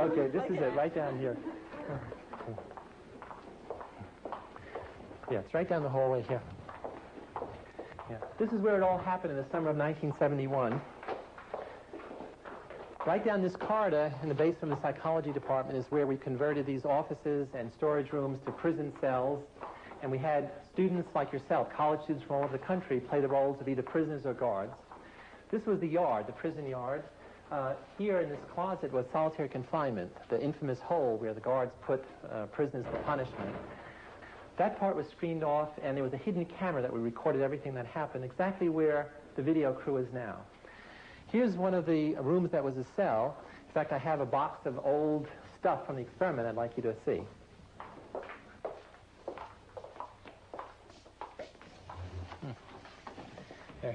Okay, this is it, right down here. Yeah, it's right down the hallway here. Yeah. This is where it all happened in the summer of 1971. Right down this corridor in the basement of the psychology department is where we converted these offices and storage rooms to prison cells. And we had students like yourself, college students from all over the country, play the roles of either prisoners or guards. This was the yard, the prison yard. Here in this closet was solitary confinement, the infamous hole where the guards put prisoners for punishment. That part was screened off, and there was a hidden camera that we recorded everything that happened, exactly where the video crew is now. Here's one of the rooms that was a cell. In fact, I have a box of old stuff from the experiment I'd like you to see.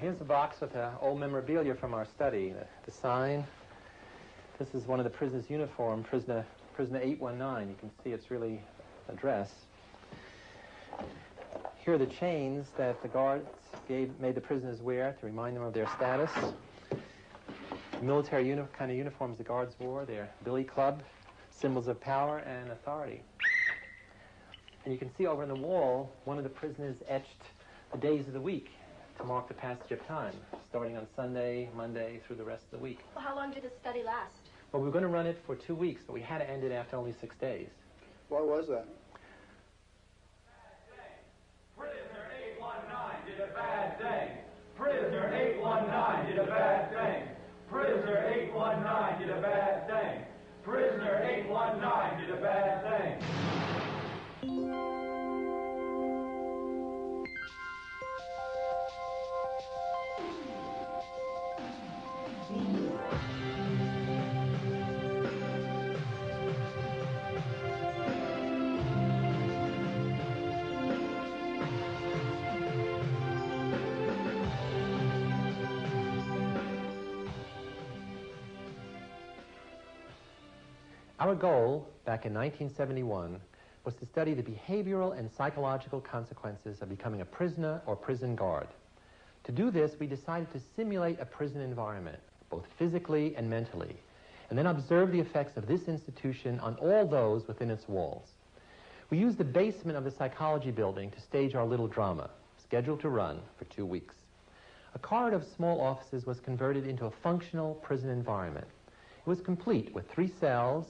Here's a box with old memorabilia from our study. The sign. This is one of the prisoners' uniform, prisoner 819. You can see it's really a dress. Here are the chains that the guards made the prisoners wear to remind them of their status. Military kind of uniforms the guards wore, their billy club, symbols of power and authority. And you can see over on the wall, one of the prisoners etched the days of the week to mark the passage of time, starting on Sunday, Monday, through the rest of the week. Well, how long did the study last? Well, we were going to run it for 2 weeks, but we had to end it after only 6 days. Why was that? Prisoner 819 did a bad thing. Prisoner 819 did a bad thing. Prisoner 819 did a bad thing. Prisoner 819 did a bad thing. Our goal, back in 1971, was to study the behavioral and psychological consequences of becoming a prisoner or prison guard. To do this, we decided to simulate a prison environment, both physically and mentally, and then observe the effects of this institution on all those within its walls. We used the basement of the psychology building to stage our little drama, scheduled to run for 2 weeks. A corridor of small offices was converted into a functional prison environment. It was complete with 3 cells.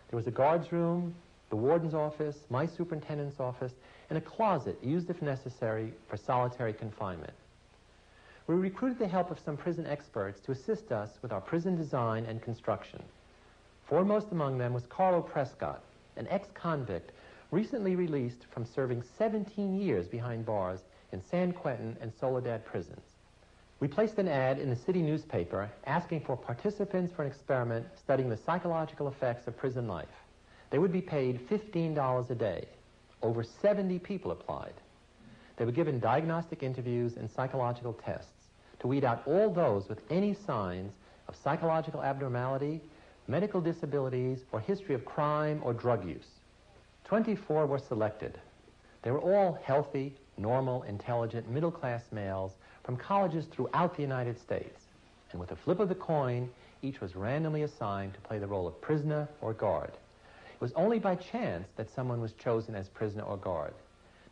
There was a guard's room, the warden's office, my superintendent's office, and a closet used if necessary for solitary confinement. We recruited the help of some prison experts to assist us with our prison design and construction. Foremost among them was Carlo Prescott, an ex-convict recently released from serving 17 years behind bars in San Quentin and Soledad prisons. We placed an ad in the city newspaper asking for participants for an experiment studying the psychological effects of prison life. They would be paid $15 a day. Over 70 people applied. They were given diagnostic interviews and psychological tests to weed out all those with any signs of psychological abnormality, medical disabilities, or history of crime or drug use. 24 were selected. They were all healthy, normal, intelligent, middle-class males from colleges throughout the United States. And with a flip of the coin, each was randomly assigned to play the role of prisoner or guard. It was only by chance that someone was chosen as prisoner or guard.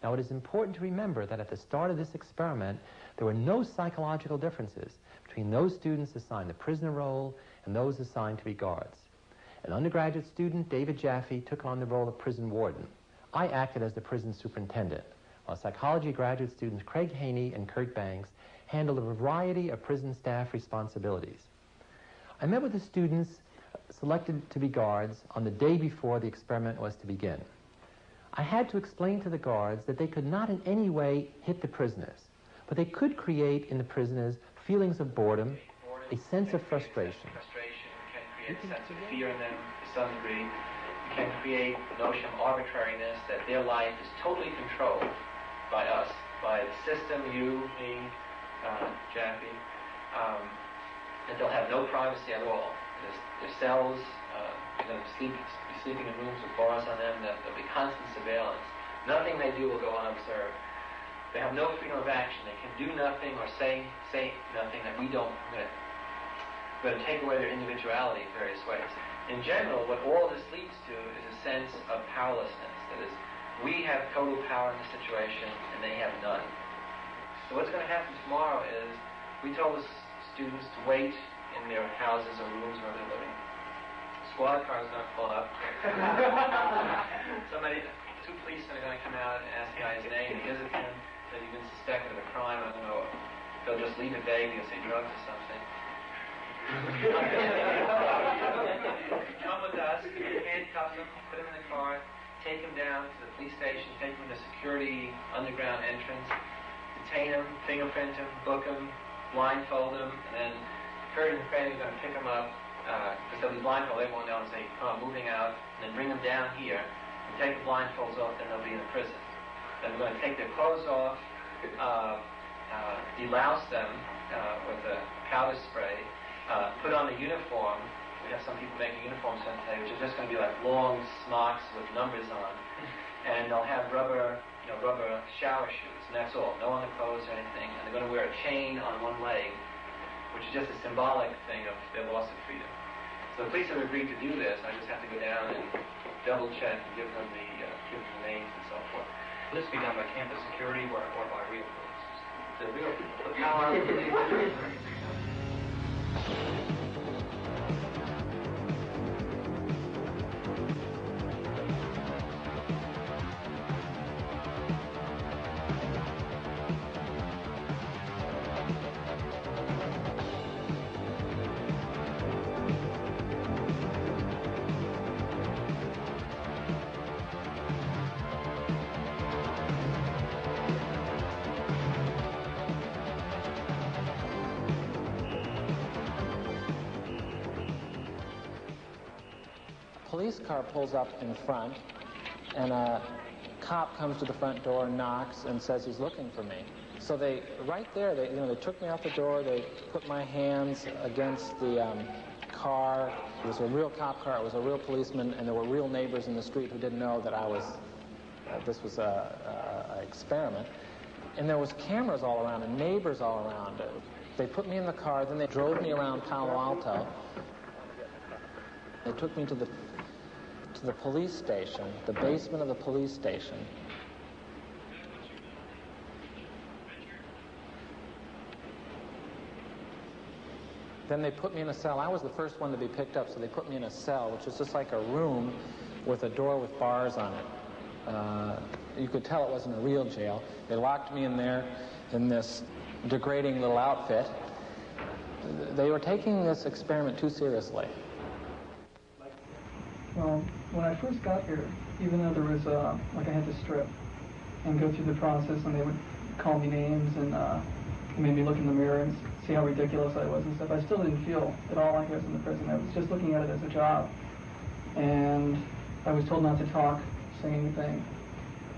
Now, it is important to remember that at the start of this experiment, there were no psychological differences between those students assigned the prisoner role and those assigned to be guards. An undergraduate student, David Jaffe, took on the role of prison warden. I acted as the prison superintendent, while psychology graduate students Craig Haney and Kurt Banks handled a variety of prison staff responsibilities. I met with the students selected to be guards on the day before the experiment was to begin. I had to explain to the guards that they could not in any way hit the prisoners, but they could create in the prisoners feelings of boredom, a sense of frustration. Frustration can create a sense of fear in them to some degree. It can create the notion of arbitrariness, that their life is totally controlled by us, by the system, you, me, Jaffe, and they'll have no privacy at all. Their cells, they're going to be sleeping in rooms with bars on them. There'll be constant surveillance. Nothing they do will go unobserved. They have no freedom of action. They can do nothing or say nothing that we don't permit. We're going to take away their individuality in various ways. In general, what all this leads to is a sense of powerlessness. That is, we have total power in the situation, and they have none. So what's going to happen tomorrow is, we told the students to wait in their houses or rooms where they're living. Squad car is going to pull up. Two policemen are going to come out and ask the guy his name. He gives it to him, that you've been suspected of a crime. I don't know. They'll just leave it vague. They'll say drugs or something. Come with us, handcuff them, put them in the car, take them down to the police station, take them to the security underground entrance, detain them, fingerprint them, book them, blindfold them, and then Kurt and Fanny are going to pick them up, because they'll be blindfolded, they won't know, and say, come on, moving out, and then bring them down here, and take the blindfolds off, then they'll be in the prison. Then we're going to take their clothes off, delouse them with a powder spray, put on the uniform. We have some people making uniforms today, which are just going to be like long smocks with numbers on, and they'll have rubber shower shoes, and that's all. No underclothes or anything. And they're going to wear a chain on one leg, which is just a symbolic thing of their loss of freedom. So the police have agreed to do this. I just have to go down and double check and give them the names and so forth. Will this be done by campus security or by real police? The power of the police. Police car pulls up in front, and a cop comes to the front door and knocks and says he's looking for me. So they, right there, they took me out the door. They put my hands against the car. It was a real cop car. It was a real policeman, and there were real neighbors in the street who didn't know that I was. This was a experiment, and there was cameras all around and neighbors all around. They put me in the car. Then they drove me around Palo Alto. They took me to the police station, the basement of the police station. Then they put me in a cell. I was the first one to be picked up, so they put me in a cell, which was just like a room with a door with bars on it. You could tell it wasn't a real jail. They locked me in there in this degrading little outfit. They were taking this experiment too seriously. Well, when I first got here, even though there was, like I had to strip and go through the process, and they would call me names and made me look in the mirror and see how ridiculous I was and stuff, I still didn't feel at all like I was in the prison. I was just looking at it as a job. And I was told not to talk, say anything.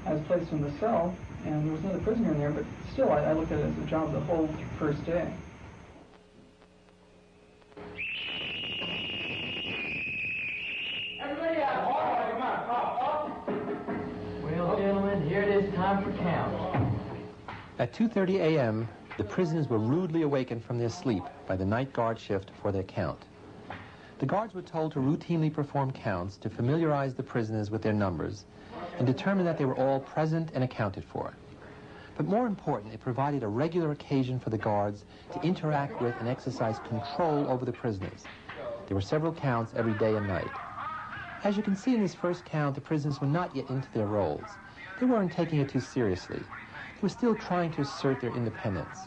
I was placed in the cell, and there was another prisoner in there, but still I looked at it as a job the whole first day. Well, gentlemen, here it is time for count. At 2:30 a.m., the prisoners were rudely awakened from their sleep by the night guard shift for their count. The guards were told to routinely perform counts to familiarize the prisoners with their numbers and determine that they were all present and accounted for. But more important, it provided a regular occasion for the guards to interact with and exercise control over the prisoners. There were several counts every day and night. As you can see in this first count, the prisoners were not yet into their roles. They weren't taking it too seriously. They were still trying to assert their independence.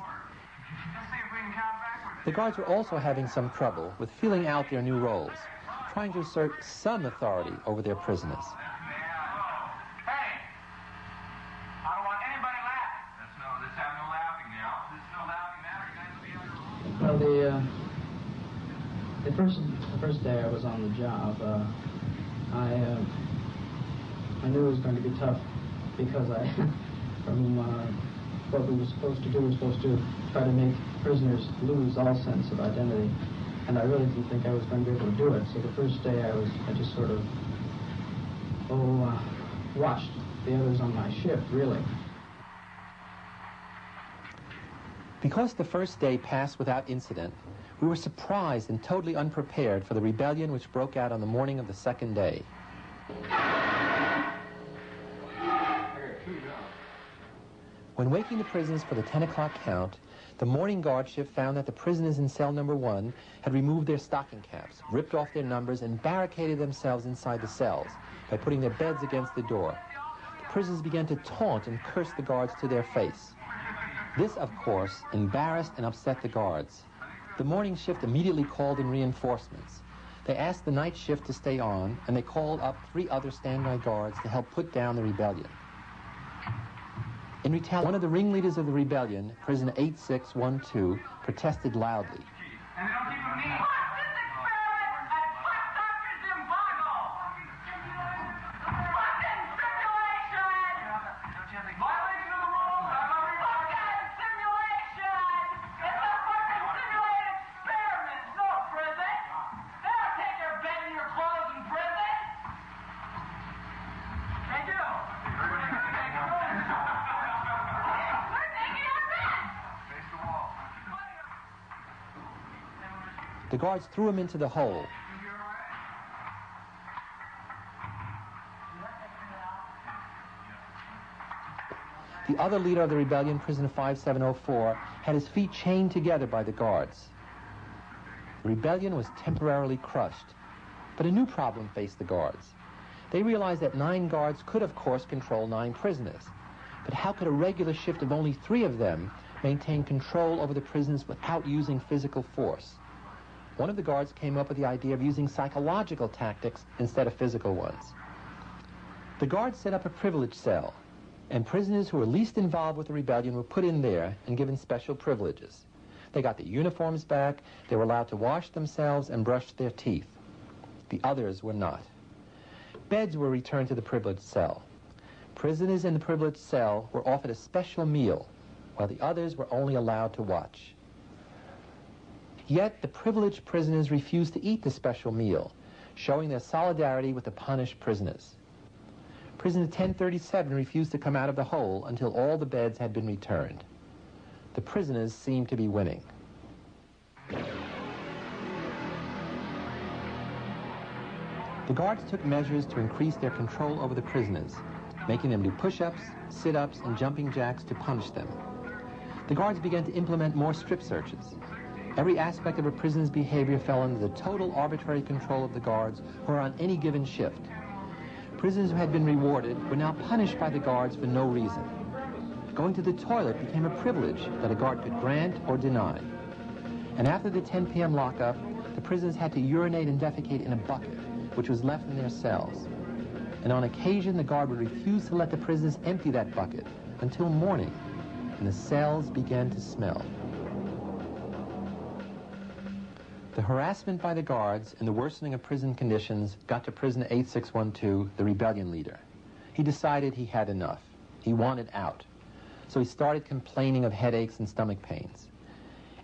The guards were also having some trouble with filling out their new roles, trying to assert some authority over their prisoners. Hey! I don't want anybody laughing. Let's have no laughing now. There's no laughing now. You guys will be Well, the first day I was on the job, I knew it was going to be tough because from what we were supposed to do, we were supposed to try to make prisoners lose all sense of identity, and I really didn't think I was going to be able to do it. So the first day I just sort of watched the others on my shift, really. Because the first day passed without incident, We were surprised and totally unprepared for the rebellion which broke out on the morning of the second day. When waking the prisoners for the 10 o'clock count, the morning guard shift found that the prisoners in cell number 1 had removed their stocking caps, ripped off their numbers, and barricaded themselves inside the cells by putting their beds against the door. The prisoners began to taunt and curse the guards to their face. This, of course, embarrassed and upset the guards. The morning shift immediately called in reinforcements. They asked the night shift to stay on, and they called up 3 other standby guards to help put down the rebellion. In retaliation, one of the ringleaders of the rebellion, prisoner 8612, protested loudly. The guards threw him into the hole. The other leader of the rebellion, prisoner 5704, had his feet chained together by the guards. The rebellion was temporarily crushed, but a new problem faced the guards. They realized that 9 guards could, of course, control 9 prisoners. But how could a regular shift of only 3 of them maintain control over the prisoners without using physical force? One of the guards came up with the idea of using psychological tactics instead of physical ones. The guards set up a privilege cell, and prisoners who were least involved with the rebellion were put in there and given special privileges. They got their uniforms back, they were allowed to wash themselves and brush their teeth. The others were not. Beds were returned to the privileged cell. Prisoners in the privileged cell were offered a special meal, while the others were only allowed to watch. Yet the privileged prisoners refused to eat the special meal, showing their solidarity with the punished prisoners. Prisoner 1037 refused to come out of the hole until all the beds had been returned. The prisoners seemed to be winning. The guards took measures to increase their control over the prisoners, making them do push-ups, sit-ups, and jumping jacks to punish them. The guards began to implement more strip searches. Every aspect of a prisoner's behavior fell under the total arbitrary control of the guards who were on any given shift. Prisoners who had been rewarded were now punished by the guards for no reason. Going to the toilet became a privilege that a guard could grant or deny. And after the 10 p.m. lockup, the prisoners had to urinate and defecate in a bucket, which was left in their cells. And on occasion, the guard would refuse to let the prisoners empty that bucket until morning, and the cells began to smell. The harassment by the guards and the worsening of prison conditions got to prisoner 8612, the rebellion leader. He decided he had enough. He wanted out. So he started complaining of headaches and stomach pains.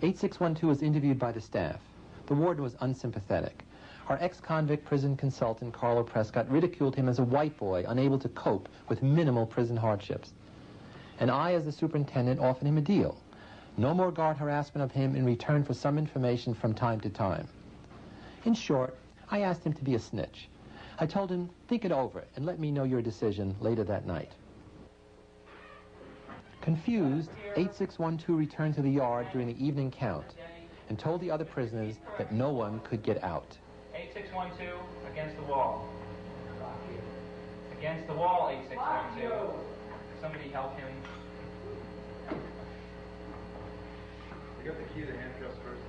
8612 was interviewed by the staff. The warden was unsympathetic. Our ex-convict prison consultant, Carlo Prescott, ridiculed him as a white boy unable to cope with minimal prison hardships. And I, as the superintendent, offered him a deal. No more guard harassment of him in return for some information from time to time. In short, I asked him to be a snitch. I told him, think it over and let me know your decision later that night. Confused, 8612 returned to the yard during the evening count and told the other prisoners that no one could get out. 8612, against the wall. Against the wall, 8612. Somebody help him. You got the key to the handcuffs first?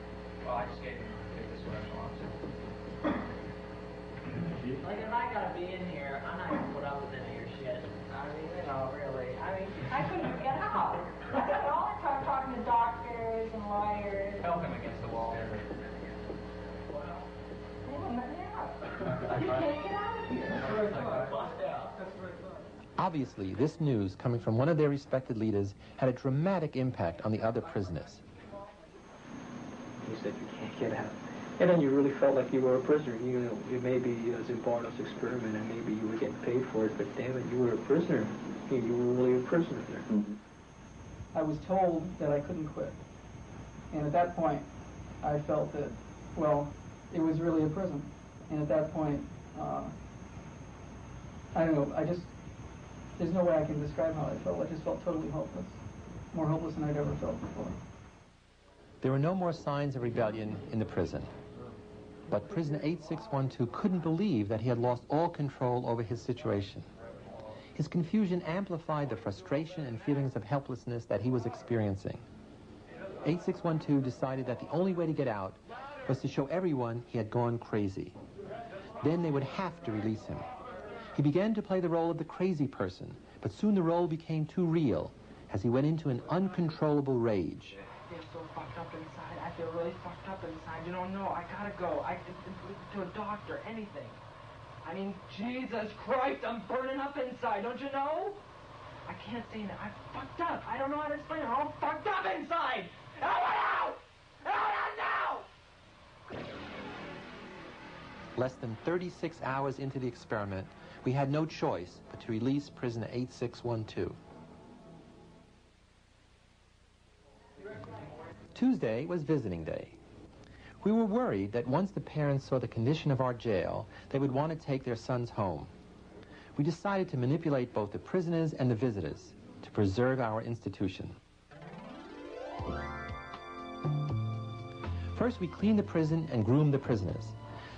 Well, I just gave this special officer. Like, if I gotta be in here, I'm not gonna put up with any of your shit. I mean, you know, really. I mean, I couldn't get out. I spent all the time talking to doctors and lawyers. Help him against the wall. Well, they won't let me out. You can't get out of here. Obviously, this news coming from one of their respected leaders had a dramatic impact on the other prisoners. He said, you can't get out. And then you really felt like you were a prisoner. You know, you maybe was in Barnum's experiment and maybe you were getting paid for it, but damn it, you were a prisoner. You were really a prisoner there. I was told that I couldn't quit. And at that point, I felt that, well, it was really a prison. And at that point, I don't know, there's no way I can describe how I felt. I just felt totally hopeless. More hopeless than I'd ever felt before. There were no more signs of rebellion in the prison. But prisoner 8612 couldn't believe that he had lost all control over his situation. His confusion amplified the frustration and feelings of helplessness that he was experiencing. 8612 decided that the only way to get out was to show everyone he had gone crazy. Then they would have to release him. He began to play the role of the crazy person, but soon the role became too real as he went into an uncontrollable rage. I feel so fucked up inside. I feel really fucked up inside. You don't know. I gotta go. To a doctor, anything. I mean, Jesus Christ, I'm burning up inside. Don't you know? I can't say that. I'm fucked up. I don't know how to explain it. I'm all fucked up inside. I want out! I want out now! Less than 36 hours into the experiment, we had no choice but to release prisoner 8612. Tuesday was visiting day. We were worried that once the parents saw the condition of our jail, they would want to take their sons home. We decided to manipulate both the prisoners and the visitors to preserve our institution. First, we cleaned the prison and groomed the prisoners.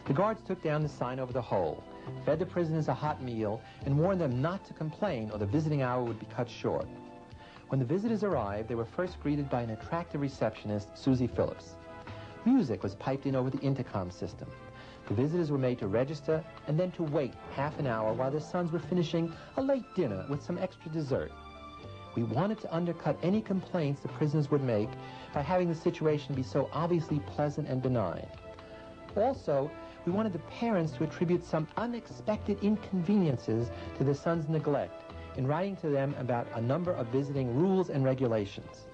The guards took down the sign over the hole, fed the prisoners a hot meal, and warned them not to complain or the visiting hour would be cut short. When the visitors arrived, they were first greeted by an attractive receptionist, Susie Phillips. Music was piped in over the intercom system. The visitors were made to register and then to wait half an hour while their sons were finishing a late dinner with some extra dessert. We wanted to undercut any complaints the prisoners would make by having the situation be so obviously pleasant and benign. Also, we wanted the parents to attribute some unexpected inconveniences to their sons' neglect in writing to them about a number of visiting rules and regulations.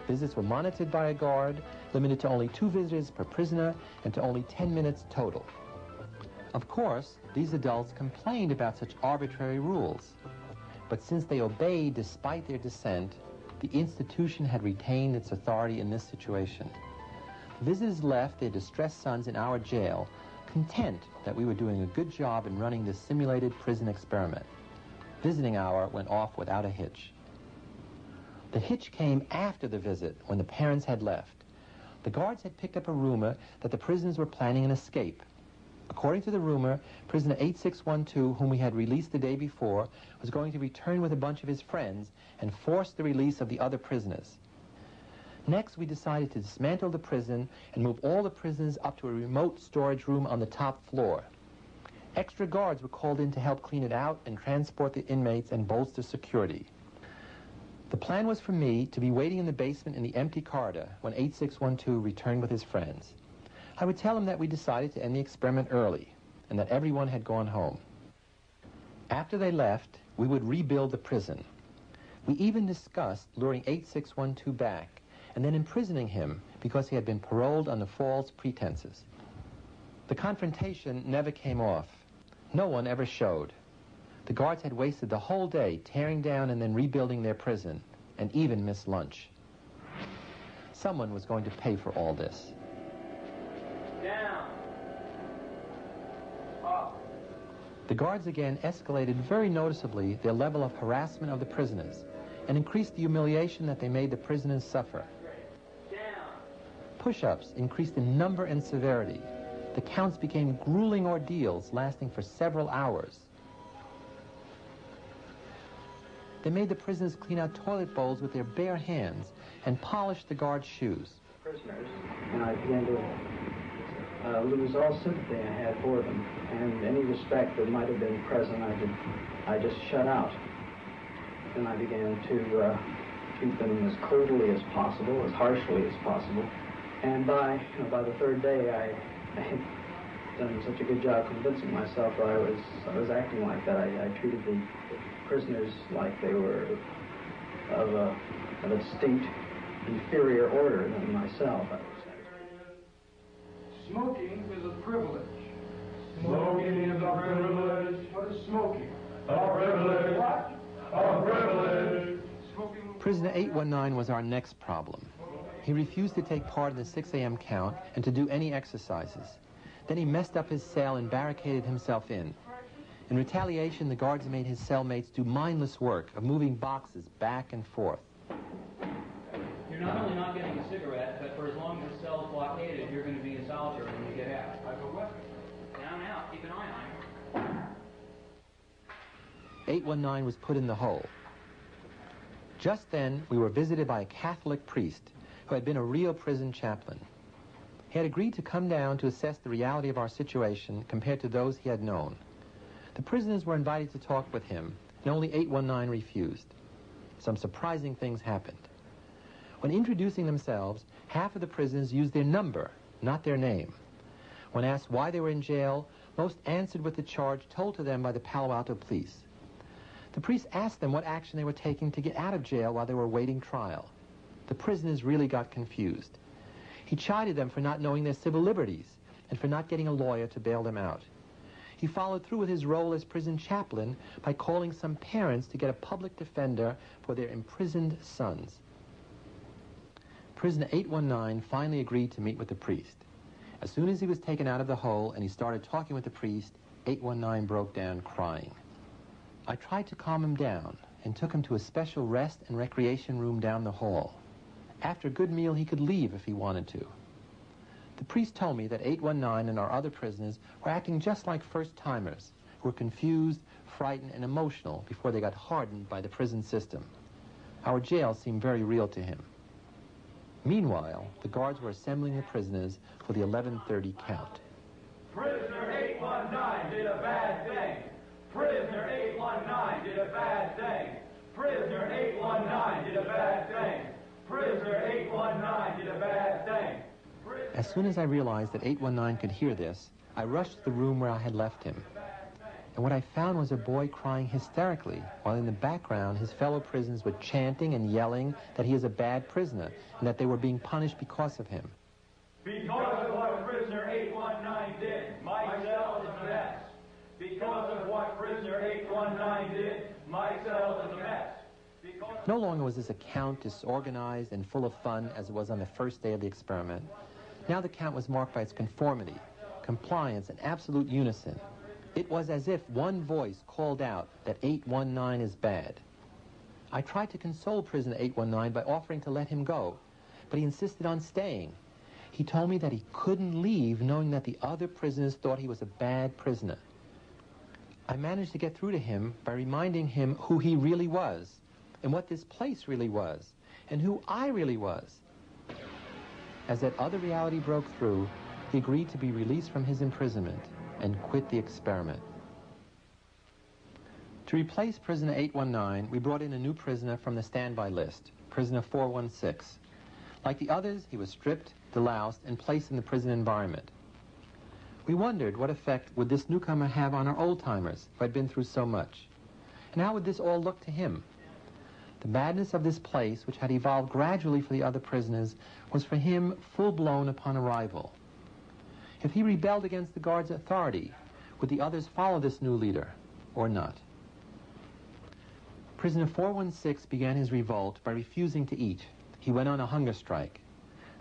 Visits were monitored by a guard, limited to only 2 visitors per prisoner and to only 10 minutes total. Of course, these adults complained about such arbitrary rules. But since they obeyed despite their dissent, the institution had retained its authority in this situation. Visitors left their distressed sons in our jail, content that we were doing a good job in running this simulated prison experiment. Visiting hour went off without a hitch. The hitch came after the visit, when the parents had left. The guards had picked up a rumor that the prisoners were planning an escape. According to the rumor, prisoner 8612, whom we had released the day before, was going to return with a bunch of his friends and force the release of the other prisoners. Next, we decided to dismantle the prison and move all the prisoners up to a remote storage room on the top floor. Extra guards were called in to help clean it out and transport the inmates and bolster security. The plan was for me to be waiting in the basement in the empty corridor when 8612 returned with his friends. I would tell him that we decided to end the experiment early and that everyone had gone home. After they left, we would rebuild the prison. We even discussed luring 8612 back and then imprisoning him because he had been paroled under false pretenses. The confrontation never came off. No one ever showed. The guards had wasted the whole day tearing down and then rebuilding their prison, and even missed lunch. Someone was going to pay for all this. Down. Up. The guards again escalated very noticeably their level of harassment of the prisoners and increased the humiliation that they made the prisoners suffer. Down. Push-ups increased in number and severity. The counts became grueling ordeals lasting for several hours. They made the prisoners clean out toilet bowls with their bare hands and polish the guards' shoes. Prisoners, and I began to lose all sympathy I had for them, and any respect that might have been present, I just shut out. Then I began to treat them as coldly as possible, as harshly as possible, and by the third day, I had done such a good job convincing myself that I was acting like that. I treated the prisoners like they were of a distinct inferior order than myself, I would say. Smoking is a privilege. Smoking is a privilege. What is smoking? A privilege. What? A privilege. Smoking. Prisoner 819 was our next problem. He refused to take part in the 6 a.m. count and to do any exercises. Then he messed up his cell and barricaded himself in. In retaliation, the guards made his cellmates do mindless work of moving boxes back and forth. You're not only not getting a cigarette, but for as long as the cell is blockaded, you're going to be in solitary when you get out. I go what? Down and out. Keep an eye on him. 819 was put in the hole. Just then, we were visited by a Catholic priest who had been a real prison chaplain. He had agreed to come down to assess the reality of our situation compared to those he had known. The prisoners were invited to talk with him, and only 819 refused. Some surprising things happened. When introducing themselves, half of the prisoners used their number, not their name. When asked why they were in jail, most answered with the charge told to them by the Palo Alto police. The priest asked them what action they were taking to get out of jail while they were awaiting trial. The prisoners really got confused. He chided them for not knowing their civil liberties and for not getting a lawyer to bail them out. He followed through with his role as prison chaplain by calling some parents to get a public defender for their imprisoned sons. Prisoner 819 finally agreed to meet with the priest. As soon as he was taken out of the hole and he started talking with the priest, 819 broke down crying. I tried to calm him down and took him to a special rest and recreation room down the hall. After a good meal, he could leave if he wanted to. The priest told me that 819 and our other prisoners were acting just like first-timers, who were confused, frightened, and emotional before they got hardened by the prison system. Our jail seemed very real to him. Meanwhile, the guards were assembling the prisoners for the 11:30 count. Prisoner 819 did a bad thing. Prisoner 819 did a bad thing. Prisoner 819 did a bad thing. Prisoner 819 did a bad thing. As soon as I realized that 819 could hear this, I rushed to the room where I had left him. And what I found was a boy crying hysterically, while in the background his fellow prisoners were chanting and yelling that he is a bad prisoner and that they were being punished because of him. Because of what prisoner 819 did, my cell is a mess. Because of what prisoner 819 did, my cell is a mess. No longer was this a count disorganized and full of fun as it was on the first day of the experiment. Now the count was marked by its conformity, compliance, and absolute unison. It was as if one voice called out that 819 is bad. I tried to console prisoner 819 by offering to let him go, but he insisted on staying. He told me that he couldn't leave knowing that the other prisoners thought he was a bad prisoner. I managed to get through to him by reminding him who he really was, and what this place really was, and who I really was. As that other reality broke through, he agreed to be released from his imprisonment and quit the experiment. To replace prisoner 819, we brought in a new prisoner from the standby list, prisoner 416. Like the others, he was stripped, deloused, and placed in the prison environment. We wondered what effect would this newcomer have on our old-timers who had been through so much, and how would this all look to him? The madness of this place, which had evolved gradually for the other prisoners, was for him full-blown upon arrival. If he rebelled against the guard's authority, would the others follow this new leader, or not? Prisoner 416 began his revolt by refusing to eat. He went on a hunger strike.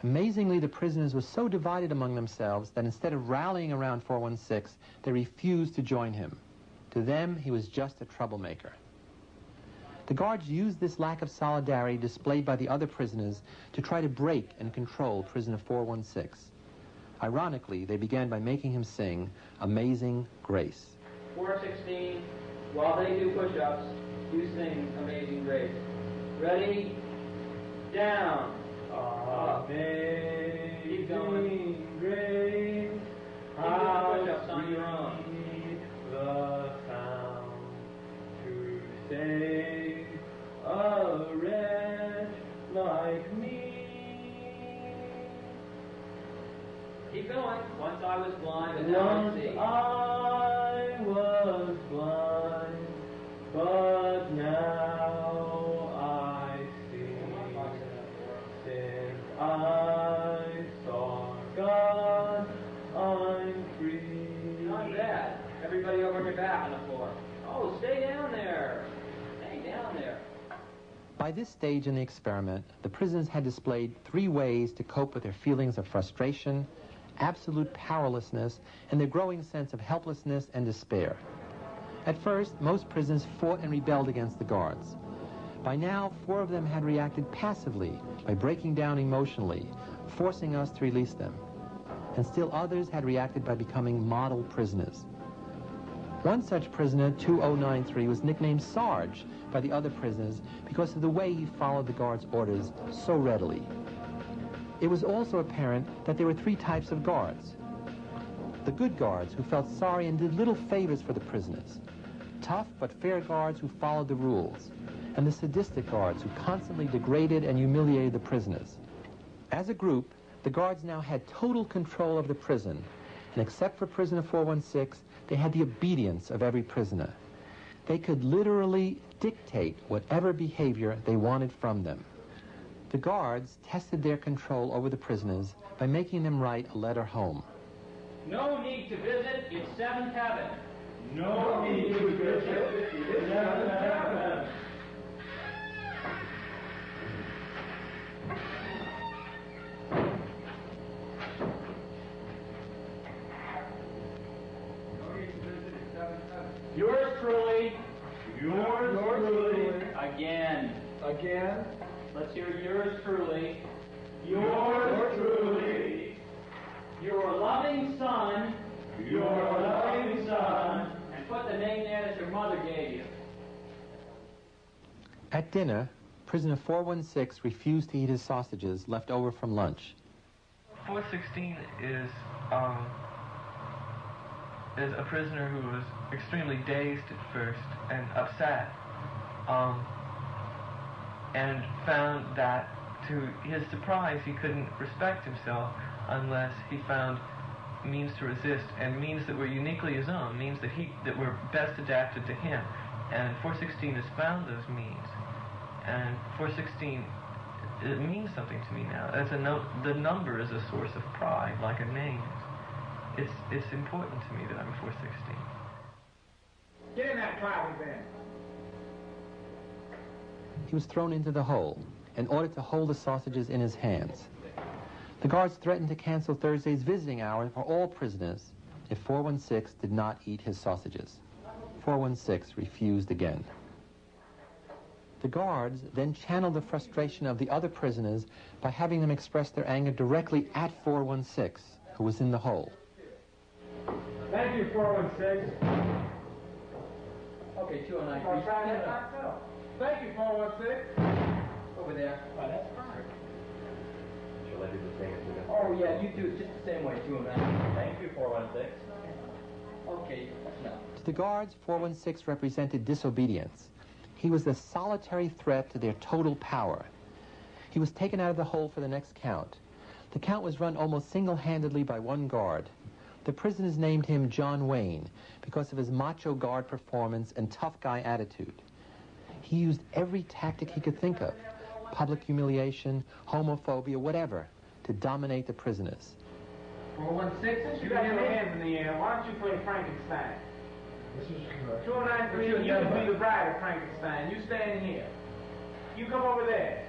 Amazingly, the prisoners were so divided among themselves that instead of rallying around 416, they refused to join him. To them, he was just a troublemaker. The guards used this lack of solidarity displayed by the other prisoners to try to break and control prisoner 416. Ironically, they began by making him sing Amazing Grace. 416, while they do push-ups, you sing Amazing Grace. Ready? Down. Amazing grace, how push-ups on your own. The sound to save a wretch like me. Keep going. Once I was blind, but now I see. I was blind, but now I see. Since I saw God, I'm free. Not bad. Everybody over your back on the floor. Oh, stay down there. Stay down there. By this stage in the experiment, the prisoners had displayed 3 ways to cope with their feelings of frustration, absolute powerlessness, and their growing sense of helplessness and despair. At first, most prisoners fought and rebelled against the guards. By now, 4 of them had reacted passively by breaking down emotionally, forcing us to release them. And still others had reacted by becoming model prisoners. One such prisoner, 2093, was nicknamed Sarge by the other prisoners because of the way he followed the guards' orders so readily. It was also apparent that there were 3 types of guards. The good guards, who felt sorry and did little favors for the prisoners. Tough but fair guards who followed the rules. And the sadistic guards who constantly degraded and humiliated the prisoners. As a group, the guards now had total control of the prison, and except for prisoner 416, they had the obedience of every prisoner. They could literally dictate whatever behavior they wanted from them. The guards tested their control over the prisoners by making them write a letter home. No need to visit, it's 7th heaven. No need to visit, it's 7th heaven. Yours truly. Yours truly. Again. Again. Let's hear yours truly. Yours truly. Your loving son. Your loving son. And put the name there that your mother gave you. At dinner, prisoner 416 refused to eat his sausages left over from lunch. 416 is a prisoner who was extremely dazed at first and upset, and found that, to his surprise, he couldn't respect himself unless he found means to resist, and means that were uniquely his own, means that were best adapted to him. And 416 has found those means, and 416, it means something to me now. The number is a source of pride, like a name. It's important to me that I'm 416. Get in that closet then. He was thrown into the hole and ordered to hold the sausages in his hands. The guards threatened to cancel Thursday's visiting hour for all prisoners if 416 did not eat his sausages. 416 refused again. The guards then channeled the frustration of the other prisoners by having them express their anger directly at 416, who was in the hole. Thank you, 416. Okay, 209. Thank you, 416. Over there. Oh, that's perfect. Oh, yeah, you do it just the same way, 209. Thank you, 416. Okay, that's enough. To the guards, 416 represented disobedience. He was the solitary threat to their total power. He was taken out of the hole for the next count. The count was run almost single-handedly by one guard. The prisoners named him John Wayne because of his macho guard performance and tough guy attitude. He used every tactic he could think of, public humiliation, homophobia, whatever, to dominate the prisoners. 416, You got your hands in the air. Why don't you play Frankenstein? 293, you be the bride of Frankenstein. You stand here. You come over there.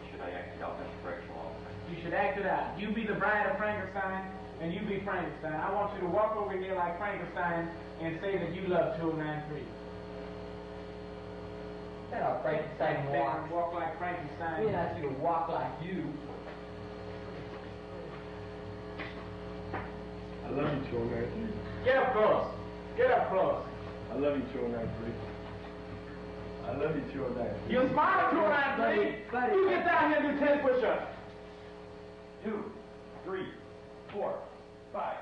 Should I act it out, Mr. Correctional Officer? You should act it out. You be the bride of Frankenstein, and you be Frankenstein. I want you to walk over here like Frankenstein and say that you love 293. That's how Frankenstein walks. Walk like Frankenstein. We didn't ask you to walk like you. I love you, 293. Get up close. Get up close. I love you, 293. I love you, 293. You smile, 293. You get down here and do 10 push-ups. 2, 3, 4, 5.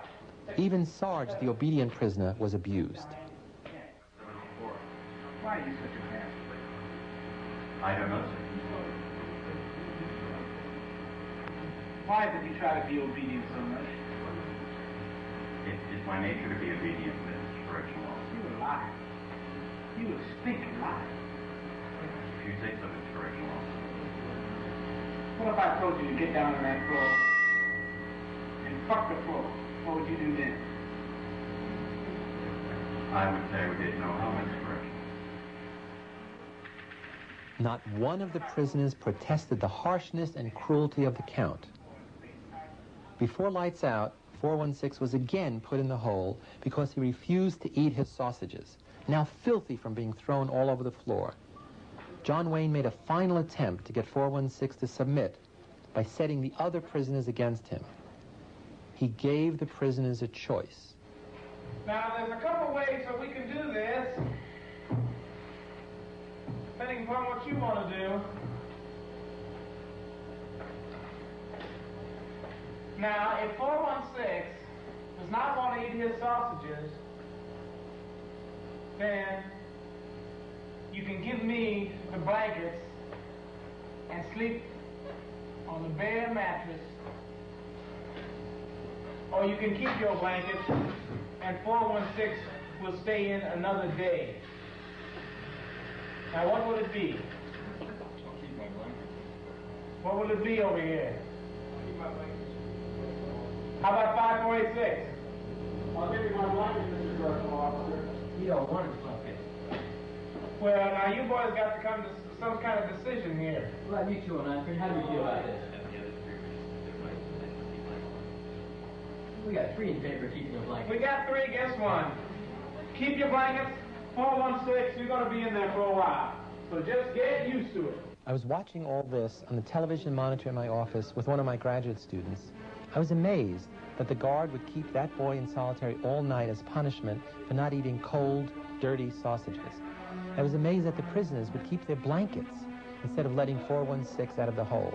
Even Sarge, the obedient prisoner, was abused. Why are you such a bastard? I don't know, sir. Why is it you try to be obedient so much? It's my nature to be obedient, Mr. Correctional Officer. You a liar. You a stinking liar. If you say so, Mr. Correctional Officer. What if I told you to get down on that floor and fuck the floor? What would you do then? I would say we didn't know how, Mr. Correctional. Not one of the prisoners protested the harshness and cruelty of the count. Before lights out, 416 was again put in the hole because he refused to eat his sausages, now filthy from being thrown all over the floor. John Wayne made a final attempt to get 416 to submit by setting the other prisoners against him. He gave the prisoners a choice. Now, there's a couple ways that we can do this, depending upon what you want to do. Now, if 416 does not want to eat his sausages, then you can give me the blankets and sleep on the bare mattress, or you can keep your blankets and 416 will stay in another day. Now, what will it be? I'll keep my blanket. What will it be over here? I'll keep my blanket. How about 5486? I'll give you my blanket, Mr. Correctional Officer. You don't want his blanket. Well, now you boys got to come to some kind of decision here. Well, you two and I, how do we feel about this? We got 3 in favor of keeping your blanket. We got 3, guess 1. Keep your blankets. 416, you're going to be in there for a while. So just get used to it. I was watching all this on the television monitor in my office with one of my graduate students. I was amazed that the guard would keep that boy in solitary all night as punishment for not eating cold, dirty sausages. I was amazed that the prisoners would keep their blankets instead of letting 416 out of the hole.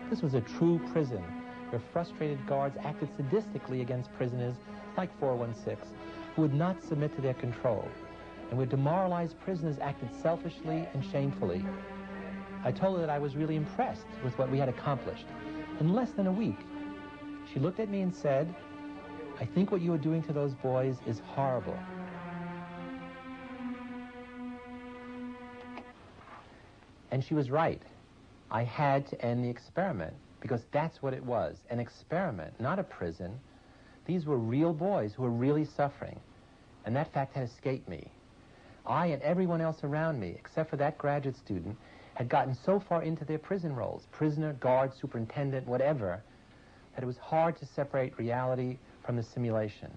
This was a true prison where frustrated guards acted sadistically against prisoners like 416 who would not submit to their control, and where demoralized prisoners acted selfishly and shamefully. I told her that I was really impressed with what we had accomplished. In less than a week, she looked at me and said, "I think what you are doing to those boys is horrible." And she was right. I had to end the experiment, because that's what it was, an experiment, not a prison. These were real boys who were really suffering, and that fact had escaped me. I and everyone else around me, except for that graduate student, had gotten so far into their prison roles, prisoner, guard, superintendent, whatever, that it was hard to separate reality from the simulation.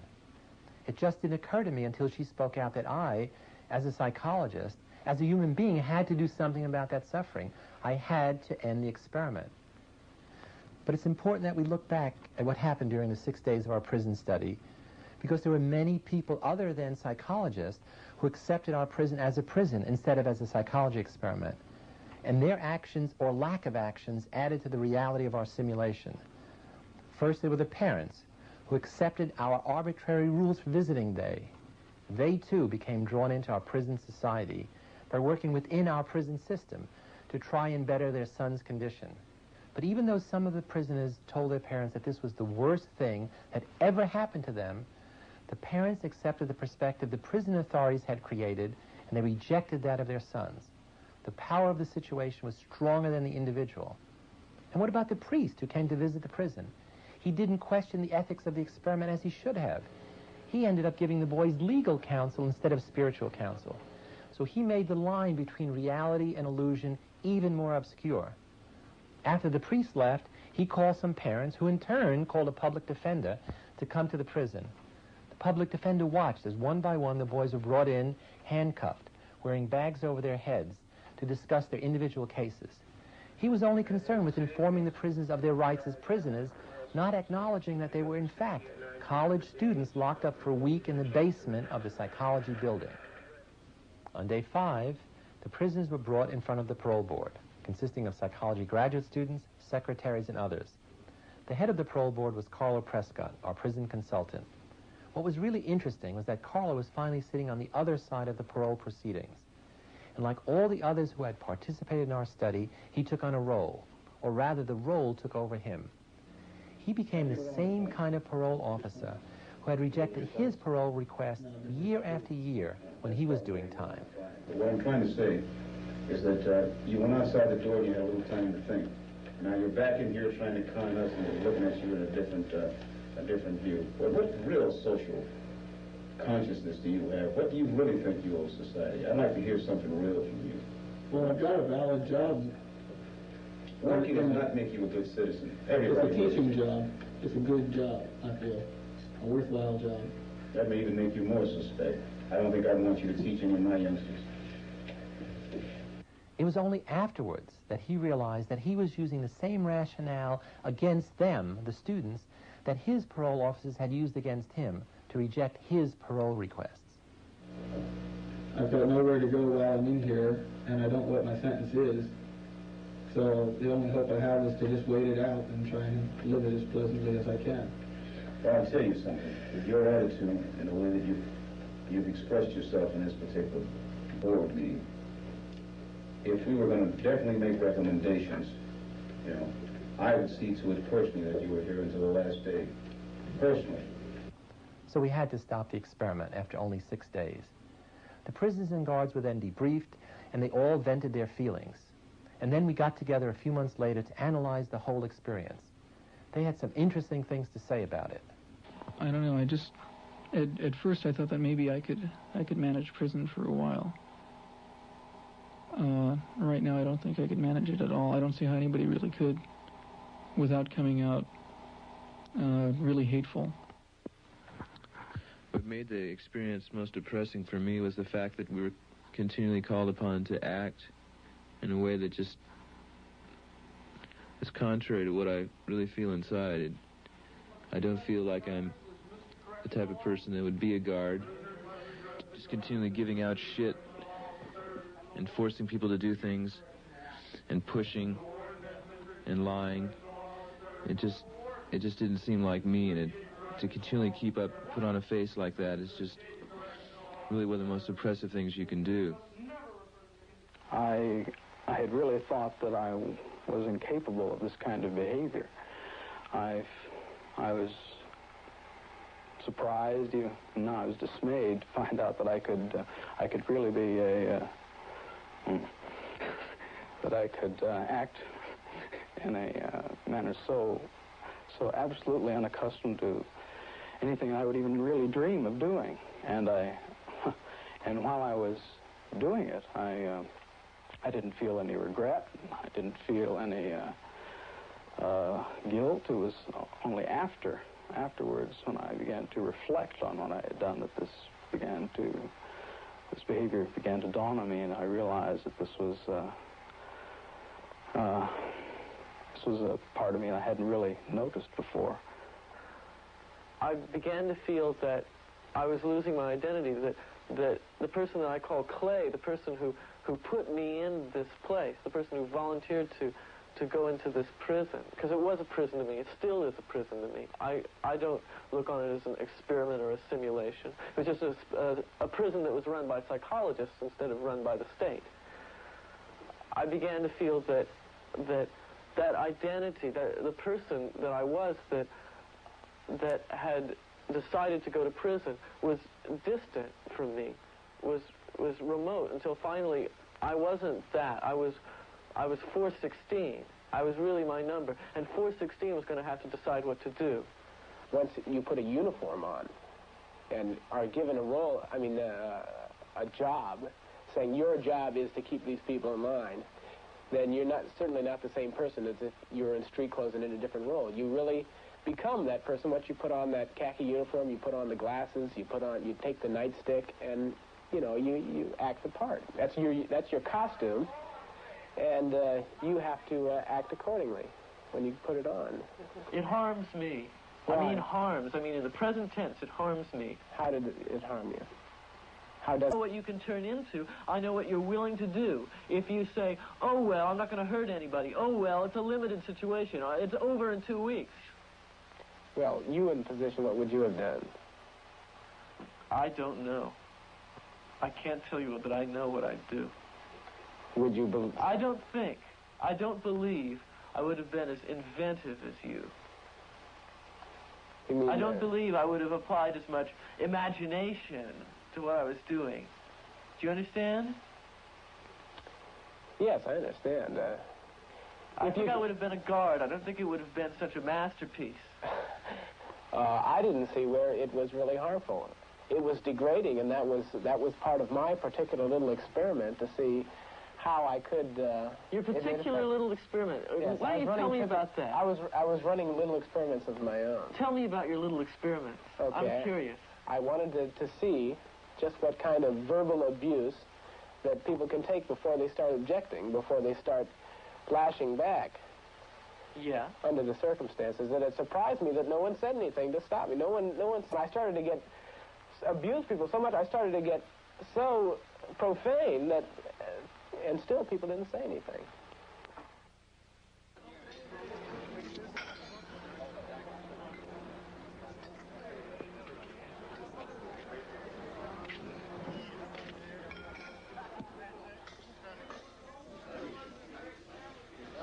It just didn't occur to me until she spoke out that I, as a psychologist, as a human being, had to do something about that suffering. I had to end the experiment. But it's important that we look back at what happened during the 6 days of our prison study, because there were many people other than psychologists who accepted our prison as a prison instead of as a psychology experiment. And their actions or lack of actions added to the reality of our simulation. First, there were the parents who accepted our arbitrary rules for visiting day. They, too, became drawn into our prison society by working within our prison system to try and better their son's condition. But even though some of the prisoners told their parents that this was the worst thing that ever happened to them, the parents accepted the perspective the prison authorities had created, and they rejected that of their sons. The power of the situation was stronger than the individual. And what about the priest who came to visit the prison? He didn't question the ethics of the experiment as he should have. He ended up giving the boys legal counsel instead of spiritual counsel. So he made the line between reality and illusion even more obscure. After the priest left, he called some parents who in turn called a public defender to come to the prison. The public defender watched as one by one the boys were brought in, handcuffed, wearing bags over their heads to discuss their individual cases. He was only concerned with informing the prisoners of their rights as prisoners, not acknowledging that they were in fact college students locked up for a week in the basement of the psychology building. On day 5, the prisoners were brought in front of the parole board, consisting of psychology graduate students, secretaries, and others. The head of the parole board was Carlo Prescott, our prison consultant. What was really interesting was that Carlo was finally sitting on the other side of the parole proceedings. And like all the others who had participated in our study, he took on a role, or rather the role took over him. He became the same kind of parole officer who had rejected his parole request year after year when he was doing time. What I'm trying to say is that you went outside the door and you had a little time to think. Now you're back in here trying to con us and looking at you in a different view. Well, what real social consciousness do you have? What do you really think you owe society? I'd like to hear something real from you. Well, I've got a valid job. Working does not make you a good citizen. It's a Everybody teaching job. It's a good job, I feel. A worthwhile job. That may even make you more suspect. I don't think I'd want you to teach any of my youngsters. It was only afterwards that he realized that he was using the same rationale against them, the students, that his parole officers had used against him to reject his parole requests. I've got nowhere to go while I'm in here, and I don't know what my sentence is. So the only hope I have is to just wait it out and try and live it as pleasantly as I can. Well, I'll tell you something. With your attitude and the way that you've expressed yourself in this particular board meeting, if we were going to definitely make recommendations, you know, I would see to it personally that you were here until the last day. Personally. So we had to stop the experiment after only 6 days. The prisoners and guards were then debriefed, and they all vented their feelings. And then we got together a few months later to analyze the whole experience. They had some interesting things to say about it. I don't know, at first I thought that maybe I could manage prison for a while. Right now I don't think I could manage it at all. I don't see how anybody really could without coming out really hateful. What made the experience most depressing for me was the fact that we were continually called upon to act in a way that just is contrary to what I really feel inside. I don't feel like I'm the type of person that would be a guard, just continually giving out shit and forcing people to do things and pushing and lying. It just didn't seem like me, and to continually put on a face like that is just really one of the most oppressive things you can do. I had really thought that I was incapable of this kind of behavior. I was surprised, no, I was dismayed to find out that I could really be that I could act in a manner so absolutely unaccustomed to anything I would even really dream of doing. And while I was doing it, I didn't feel any regret. I didn't feel any guilt. It was only afterwards when I began to reflect on what I had done that this behavior began to dawn on me, and I realized that this was a part of me I hadn't really noticed before. I began to feel that I was losing my identity, that the person that I call Clay, the person who put me in this place, the person who volunteered to go into this prison, because it was a prison to me, it still is a prison to me. I don't look on it as an experiment or a simulation. It was just a prison that was run by psychologists instead of run by the state. I began to feel that identity, that the person that I was that had decided to go to prison was distant from me, was remote, until finally I wasn't that. I was 416. I was really my number, and 416 was going to have to decide what to do. Once you put a uniform on and are given a role, a job, saying your job is to keep these people in line, then you're certainly not the same person as if you were in street clothes and in a different role. You really become that person. Once you put on that khaki uniform, you put on the glasses, you take the nightstick, and you act the part. That's your costume, and you have to act accordingly when you put it on. It harms me. Why? I mean harms. I mean in the present tense, it harms me. How did it harm you? I know what you can turn into. I know what you're willing to do. If you say, oh, well, I'm not going to hurt anybody. Oh, well, it's a limited situation. It's over in 2 weeks. Well, you in position, what would you have done? I don't know. I can't tell you that I know what I'd do. Would you believe? I don't believe I would have been as inventive as you. You mean, I don't believe I would have applied as much imagination to what I was doing. Do you understand? Yes, I understand. I think I would have been a guard. I don't think it would have been such a masterpiece. I didn't see where it was really harmful. It was degrading, and that was part of my particular little experiment to see how I could... Your particular little experiment. Yes, Why don't you tell me about that? I was running little experiments of my own. Tell me about your little experiments. Okay. I'm curious. I wanted to see just what kind of verbal abuse that people can take before they start objecting, before they start flashing back. Yeah. Under the circumstances, that it surprised me that no one said anything to stop me. No one. I started to abuse people so much. I started to get so profane that, and still people didn't say anything.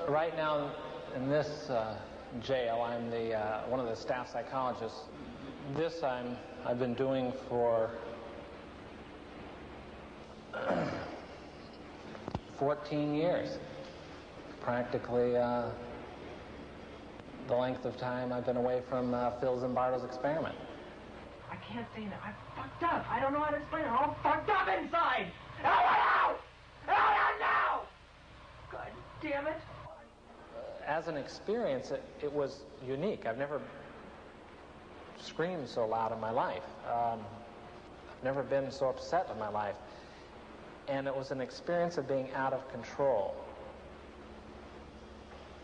Right now, in this jail, I'm the one of the staff psychologists. This I've been doing for 14 years, practically the length of time I've been away from Phil Zimbardo's experiment. I can't say that. I'm fucked up. I don't know how to explain it. I'm all fucked up inside. Out! Now! God damn it. As an experience, it was unique. I've never screamed so loud in my life. I've never been so upset in my life. And it was an experience of being out of control,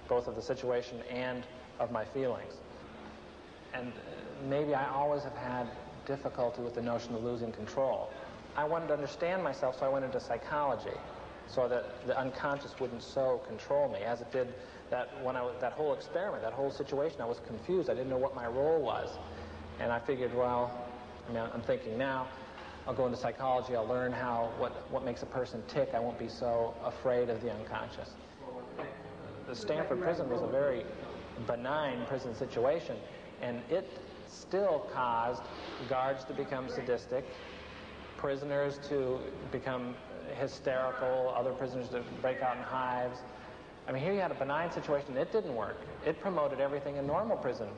both of the situation and of my feelings. And maybe I always have had difficulty with the notion of losing control. I wanted to understand myself, so I went into psychology, so that the unconscious wouldn't so control me, as it did that whole experiment, that whole situation. I was confused. I didn't know what my role was. And I figured, well, I'm thinking now, I'll go into psychology, I'll learn what makes a person tick. I won't be so afraid of the unconscious. The Stanford prison was a very benign prison situation, and it still caused guards to become sadistic, prisoners to become hysterical, other prisoners to break out in hives. I mean, here you had a benign situation. It didn't work. It promoted everything a normal prison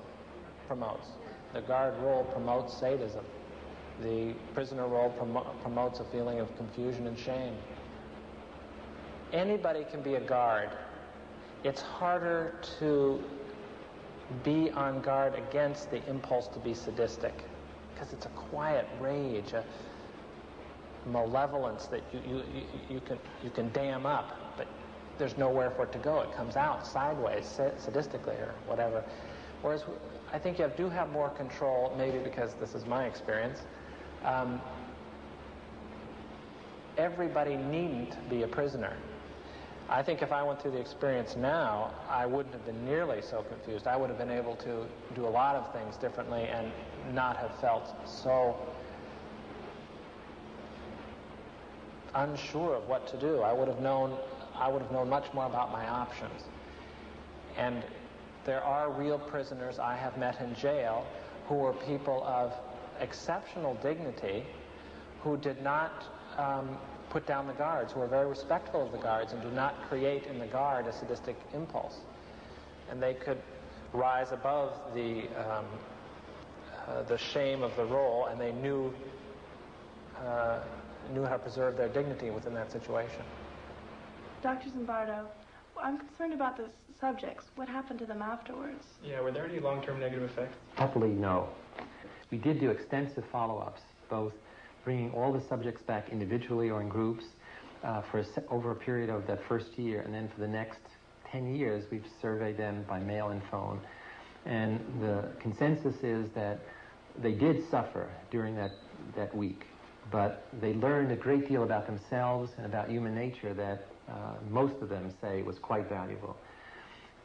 promotes. The guard role promotes sadism. The prisoner role promotes a feeling of confusion and shame. Anybody can be a guard. It's harder to be on guard against the impulse to be sadistic, because it's a quiet rage, a malevolence that you can dam up, but there's nowhere for it to go. It comes out sideways, sadistically or whatever. Whereas I think you do have more control, maybe because this is my experience. Everybody needn't be a prisoner. I think if I went through the experience now, I wouldn't have been nearly so confused. I would have been able to do a lot of things differently and not have felt so unsure of what to do. I would have known much more about my options. And there are real prisoners I have met in jail who were people of exceptional dignity, who did not put down the guards, who were very respectful of the guards and do not create in the guard a sadistic impulse. And they could rise above the shame of the role, and they knew how to preserve their dignity within that situation. Dr. Zimbardo, I'm concerned about the subjects. What happened to them afterwards? Yeah, were there any long-term negative effects? Happily, no. We did do extensive follow-ups, both bringing all the subjects back individually or in groups over a period of that first year, and then for the next 10 years, we've surveyed them by mail and phone. And the consensus is that they did suffer during that week, but they learned a great deal about themselves and about human nature that most of them say was quite valuable.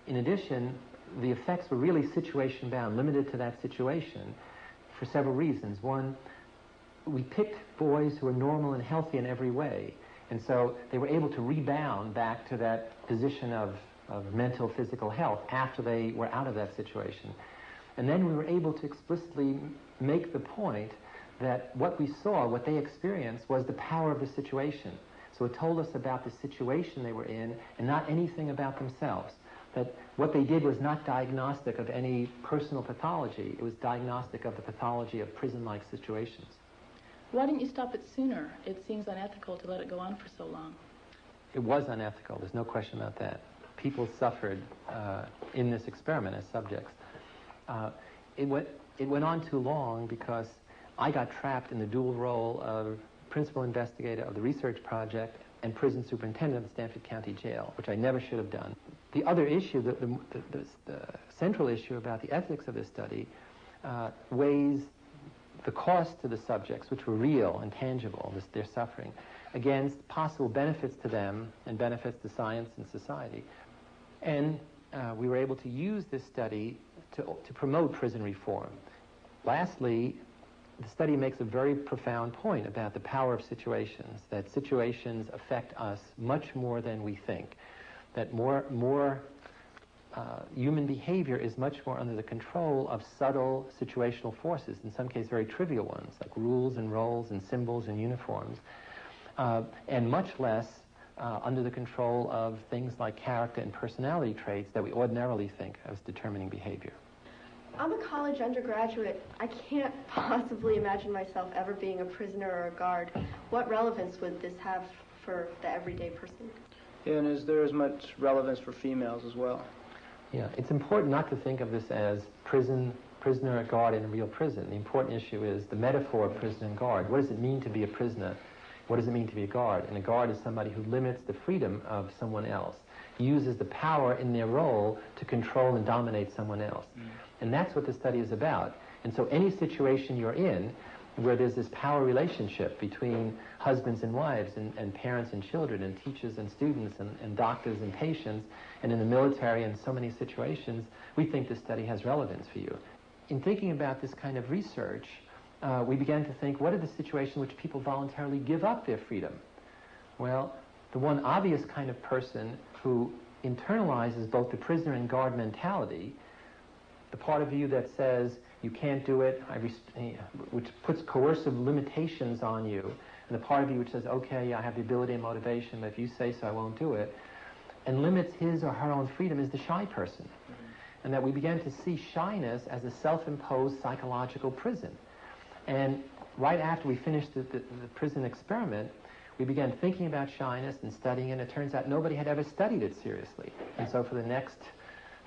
In addition, the effects were really situation-bound, limited to that situation, for several reasons. One, we picked boys who were normal and healthy in every way, and so they were able to rebound back to that position of mental, physical health after they were out of that situation. And then we were able to explicitly make the point that what we saw, what they experienced, was the power of the situation. So it told us about the situation they were in and not anything about themselves. That what they did was not diagnostic of any personal pathology. It was diagnostic of the pathology of prison-like situations. Why didn't you stop it sooner? It seems unethical to let it go on for so long. It was unethical. There's no question about that. People suffered in this experiment as subjects. It went on too long because I got trapped in the dual role of principal investigator of the research project and prison superintendent of the Stanford County Jail, which I never should have done. The other issue, the central issue about the ethics of this study weighs the cost to the subjects, which were real and tangible, their suffering, against possible benefits to them and benefits to science and society. And we were able to use this study to promote prison reform. Lastly, the study makes a very profound point about the power of situations, that situations affect us much more than we think, that human behavior is much more under the control of subtle situational forces, in some cases very trivial ones, like rules and roles and symbols and uniforms, and much less under the control of things like character and personality traits that we ordinarily think as determining behavior. I'm a college undergraduate. I can't possibly imagine myself ever being a prisoner or a guard. What relevance would this have for the everyday person? Yeah, and is there as much relevance for females as well? Yeah, it's important not to think of this as prisoner, or guard in a real prison. The important issue is the metaphor of prisoner and guard. What does it mean to be a prisoner? What does it mean to be a guard? And a guard is somebody who limits the freedom of someone else, uses the power in their role to control and dominate someone else. And that's what the study is about. And so any situation you're in where there's this power relationship between husbands and wives and parents and children and teachers and students and doctors and patients and in the military and so many situations, we think this study has relevance for you. In thinking about this kind of research, we began to think, what are the situations in which people voluntarily give up their freedom? Well, the one obvious kind of person who internalizes both the prisoner and guard mentality, the part of you that says you can't do it, which puts coercive limitations on you, and the part of you which says, okay, I have the ability and motivation, but if you say so, I won't do it, and limits his or her own freedom, is the shy person. And that we began to see shyness as a self-imposed psychological prison. And right after we finished the prison experiment, we began thinking about shyness and studying it, and it turns out nobody had ever studied it seriously. And so for the next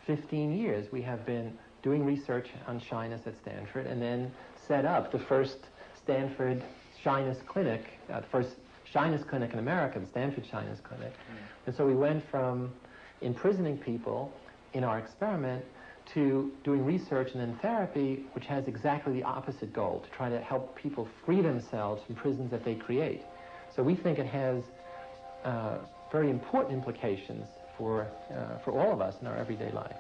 15 years, we have been doing research on shyness at Stanford, and then set up the first Stanford shyness clinic, the first shyness clinic in America, the Stanford Shyness Clinic. And so we went from imprisoning people in our experiment to doing research and then therapy, which has exactly the opposite goal, to try to help people free themselves from prisons that they create. So we think it has very important implications for all of us in our everyday life.